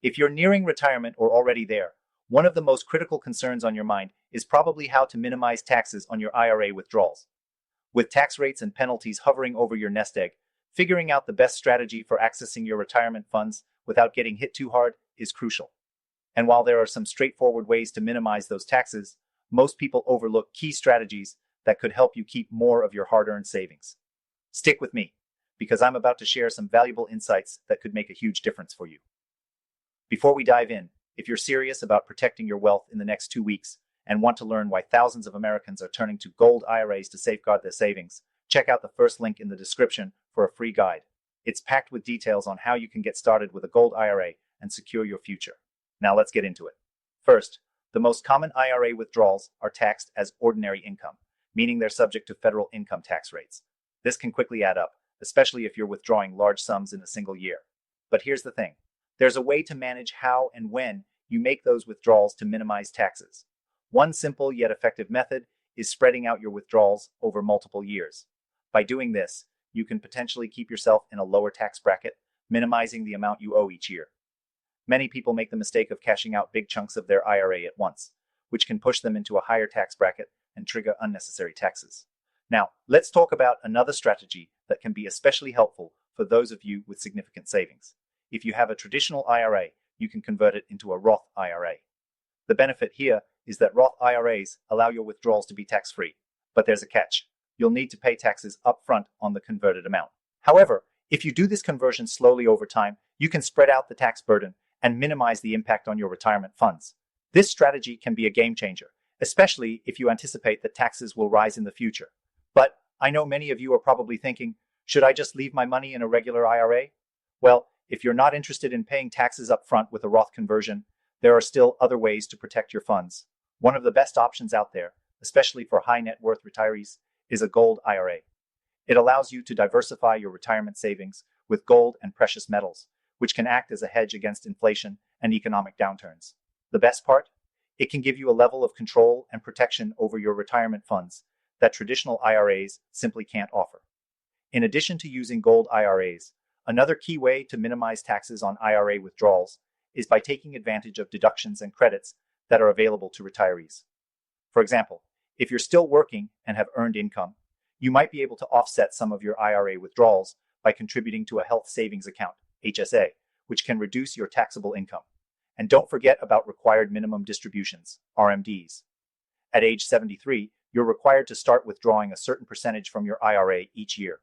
If you're nearing retirement or already there, one of the most critical concerns on your mind is probably how to minimize taxes on your IRA withdrawals. With tax rates and penalties hovering over your nest egg, figuring out the best strategy for accessing your retirement funds without getting hit too hard is crucial. And while there are some straightforward ways to minimize those taxes, most people overlook key strategies that could help you keep more of your hard-earned savings. Stick with me, because I'm about to share some valuable insights that could make a huge difference for you. Before we dive in, if you're serious about protecting your wealth in the next 2 weeks and want to learn why thousands of Americans are turning to gold IRAs to safeguard their savings, check out the first link in the description for a free guide. It's packed with details on how you can get started with a gold IRA and secure your future. Now let's get into it. First, the most common IRA withdrawals are taxed as ordinary income, meaning they're subject to federal income tax rates. This can quickly add up, especially if you're withdrawing large sums in a single year. But here's the thing. There's a way to manage how and when you make those withdrawals to minimize taxes. One simple yet effective method is spreading out your withdrawals over multiple years. By doing this, you can potentially keep yourself in a lower tax bracket, minimizing the amount you owe each year. Many people make the mistake of cashing out big chunks of their IRA at once, which can push them into a higher tax bracket and trigger unnecessary taxes. Now, let's talk about another strategy that can be especially helpful for those of you with significant savings. If you have a traditional IRA, you can convert it into a Roth IRA. The benefit here is that Roth IRAs allow your withdrawals to be tax-free, but there's a catch. You'll need to pay taxes upfront on the converted amount. However, if you do this conversion slowly over time, you can spread out the tax burden and minimize the impact on your retirement funds. This strategy can be a game changer, especially if you anticipate that taxes will rise in the future. But I know many of you are probably thinking, should I just leave my money in a regular IRA? Well, if you're not interested in paying taxes up front with a Roth conversion, there are still other ways to protect your funds. One of the best options out there, especially for high net worth retirees, is a gold IRA. It allows you to diversify your retirement savings with gold and precious metals, which can act as a hedge against inflation and economic downturns. The best part? It can give you a level of control and protection over your retirement funds that traditional IRAs simply can't offer. In addition to using gold IRAs, another key way to minimize taxes on IRA withdrawals is by taking advantage of deductions and credits that are available to retirees. For example, if you're still working and have earned income, you might be able to offset some of your IRA withdrawals by contributing to a health savings account, HSA, which can reduce your taxable income. And don't forget about required minimum distributions, RMDs. At age 73, you're required to start withdrawing a certain percentage from your IRA each year.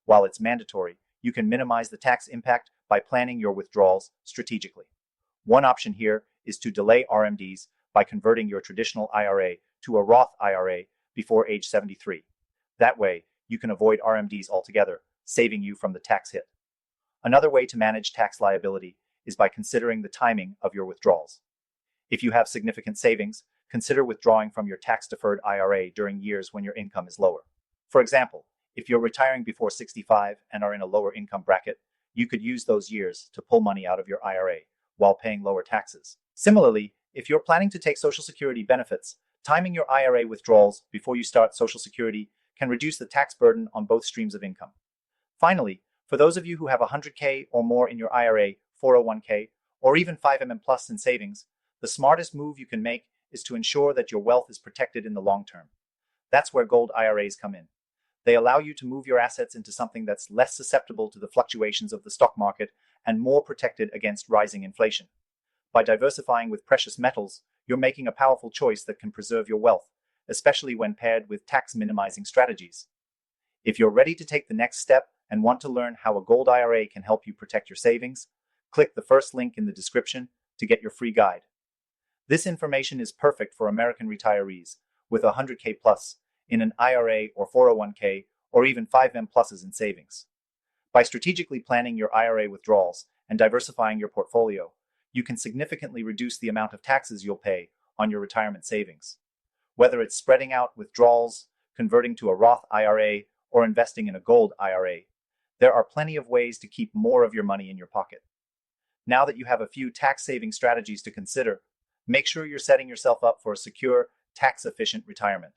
While it's mandatory, you can minimize the tax impact by planning your withdrawals strategically. One option here is to delay RMDs by converting your traditional IRA to a Roth IRA before age 73. That way, you can avoid RMDs altogether, saving you from the tax hit. Another way to manage tax liability is by considering the timing of your withdrawals. If you have significant savings, consider withdrawing from your tax-deferred IRA during years when your income is lower. For example, if you're retiring before 65 and are in a lower income bracket, you could use those years to pull money out of your IRA while paying lower taxes. Similarly, if you're planning to take Social Security benefits, timing your IRA withdrawals before you start Social Security can reduce the tax burden on both streams of income. Finally, for those of you who have $100K or more in your IRA, 401K, or even 5mm plus in savings, the smartest move you can make is to ensure that your wealth is protected in the long term. That's where gold IRAs come in. They allow you to move your assets into something that's less susceptible to the fluctuations of the stock market and more protected against rising inflation. By diversifying with precious metals, you're making a powerful choice that can preserve your wealth, especially when paired with tax-minimizing strategies. If you're ready to take the next step and want to learn how a gold IRA can help you protect your savings, click the first link in the description to get your free guide. This information is perfect for American retirees with $100K plus in an IRA or 401K or even 5M pluses in savings. By strategically planning your IRA withdrawals and diversifying your portfolio, you can significantly reduce the amount of taxes you'll pay on your retirement savings. Whether it's spreading out withdrawals, converting to a Roth IRA, or investing in a gold IRA, there are plenty of ways to keep more of your money in your pocket. Now that you have a few tax-saving strategies to consider, make sure you're setting yourself up for a secure, tax-efficient retirement.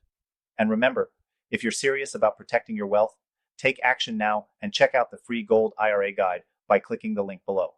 And remember, if you're serious about protecting your wealth, take action now and check out the free Gold IRA guide by clicking the link below.